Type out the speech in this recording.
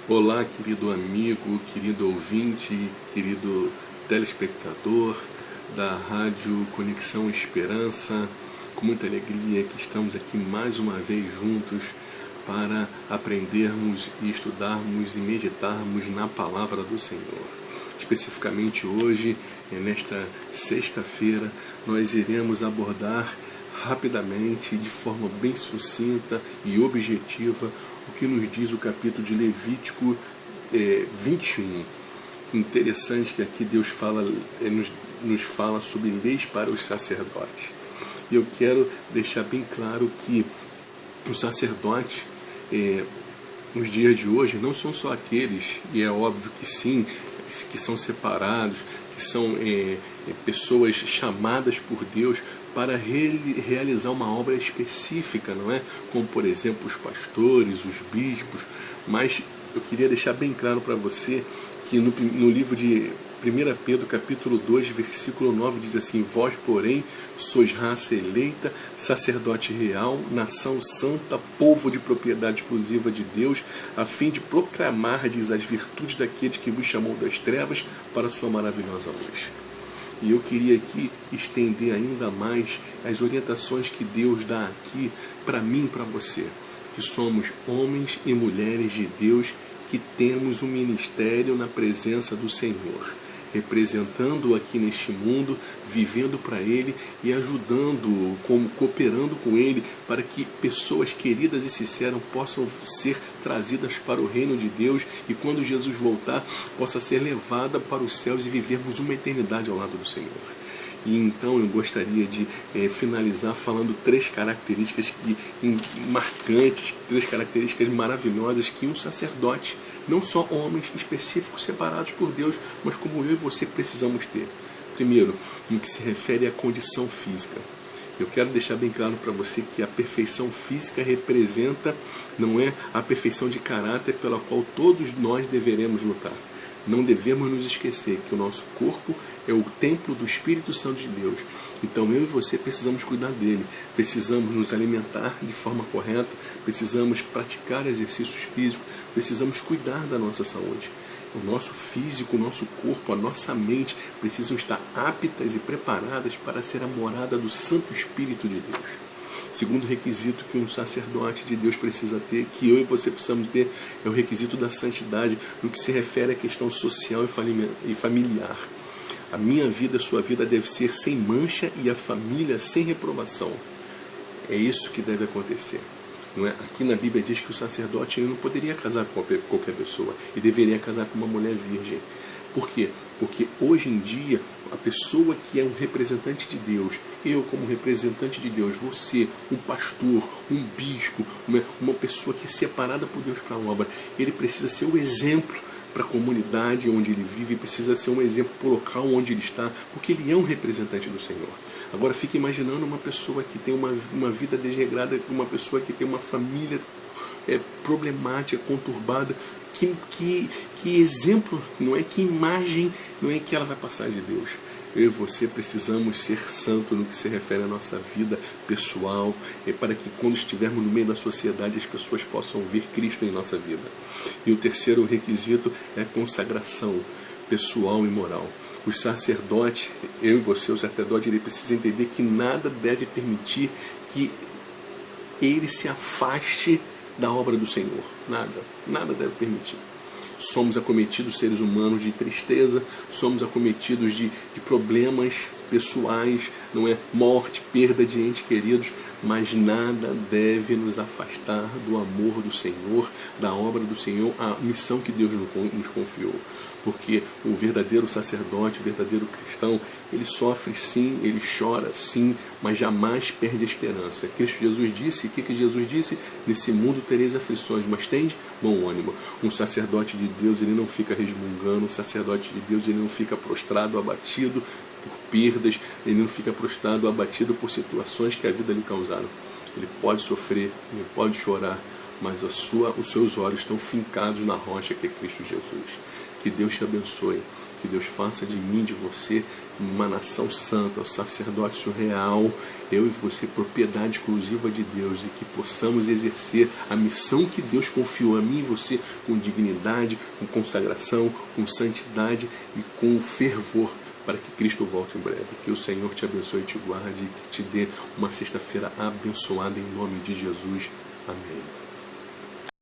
Olá, querido amigo, querido ouvinte, querido telespectador da Rádio Conexão Esperança. Com muita alegria que estamos aqui mais uma vez juntos para aprendermos e estudarmos e meditarmos na Palavra do Senhor. Especificamente hoje, nesta sexta-feira, nós iremos abordar rapidamente, de forma bem sucinta e objetiva, o que nos diz o capítulo de Levítico 21. Interessante que aqui Deus nos fala sobre leis para os sacerdotes. E eu quero deixar bem claro que os sacerdotes, nos dias de hoje, não são só aqueles, e é óbvio que sim, que são separados, que são pessoas chamadas por Deus para realizar uma obra específica, não é? Como, por exemplo, os pastores, os bispos. Mas eu queria deixar bem claro para você que no livro de 1 Pedro, capítulo 2, versículo 9, diz assim: vós, porém, sois raça eleita, sacerdote real, nação santa, povo de propriedade exclusiva de Deus, a fim de proclamardes as virtudes daqueles que vos chamou das trevas para a sua maravilhosa luz. E eu queria aqui estender ainda mais as orientações que Deus dá aqui para mim e para você, que somos homens e mulheres de Deus, que temos um ministério na presença do Senhor, representando-o aqui neste mundo, vivendo para Ele e ajudando-o, cooperando com Ele, para que pessoas queridas e sinceras possam ser trazidas para o reino de Deus e quando Jesus voltar, possa ser levada para os céus e vivermos uma eternidade ao lado do Senhor. E então eu gostaria de finalizar falando três características marcantes, três características maravilhosas que um sacerdote, não só homens específicos separados por Deus, mas como eu e você precisamos ter. Primeiro, no que se refere à condição física. Eu quero deixar bem claro para você que a perfeição física representa, não é a perfeição de caráter pela qual todos nós deveremos lutar. Não devemos nos esquecer que o nosso corpo é o templo do Espírito Santo de Deus. Então eu e você precisamos cuidar dele, precisamos nos alimentar de forma correta, precisamos praticar exercícios físicos, precisamos cuidar da nossa saúde. O nosso físico, o nosso corpo, a nossa mente precisam estar aptas e preparadas para ser a morada do Santo Espírito de Deus. Segundo requisito que um sacerdote de Deus precisa ter, que eu e você precisamos ter, é o requisito da santidade, no que se refere à questão social e familiar. A minha vida, a sua vida deve ser sem mancha e a família sem reprovação. É isso que deve acontecer. Não é? Aqui na Bíblia diz que o sacerdote ele não poderia casar com qualquer pessoa e deveria casar com uma mulher virgem. Por quê? Porque hoje em dia, a pessoa que é um representante de Deus, eu como representante de Deus, você, um pastor, um bispo, uma pessoa que é separada por Deus para a obra, ele precisa ser um exemplo para a comunidade onde ele vive, precisa ser um exemplo para o local onde ele está, porque ele é um representante do Senhor. Agora fique imaginando uma pessoa que tem uma vida desregrada, uma pessoa que tem uma família problemática, conturbada. Que exemplo, não é? Que imagem, não é que ela vai passar de Deus? Eu e você precisamos ser santos no que se refere à nossa vida pessoal, para que quando estivermos no meio da sociedade as pessoas possam ver Cristo em nossa vida. E o terceiro requisito é a consagração pessoal e moral. Os sacerdotes, eu e você, o sacerdote, ele precisa entender que nada deve permitir que ele se afaste da obra do Senhor. Nada deve permitir. Somos acometidos, seres humanos, de tristeza, somos acometidos de problemas pessoais, não é? Morte, perda de entes queridos, mas nada deve nos afastar do amor do Senhor, da obra do Senhor, a missão que Deus nos confiou. Porque o verdadeiro sacerdote, o verdadeiro cristão, ele sofre sim, ele chora sim, mas jamais perde a esperança. Cristo Jesus disse, o que Jesus disse? Nesse mundo tereis aflições, mas tende bom ânimo. Um sacerdote de Deus, ele não fica resmungando, um sacerdote de Deus, ele não fica prostrado, abatido por perdas, ele não fica prostrado, abatido por situações que a vida lhe causaram. Ele pode sofrer, ele pode chorar, mas os seus olhos estão fincados na rocha que é Cristo Jesus. Que Deus te abençoe Que Deus faça de mim, de você, uma nação santa, o sacerdócio real, eu e você, propriedade exclusiva de Deus, e que possamos exercer a missão que Deus confiou a mim e você com dignidade, com consagração, com santidade e com fervor, para que Cristo volte em breve. Que o Senhor te abençoe e te guarde, e que te dê uma sexta-feira abençoada em nome de Jesus. Amém.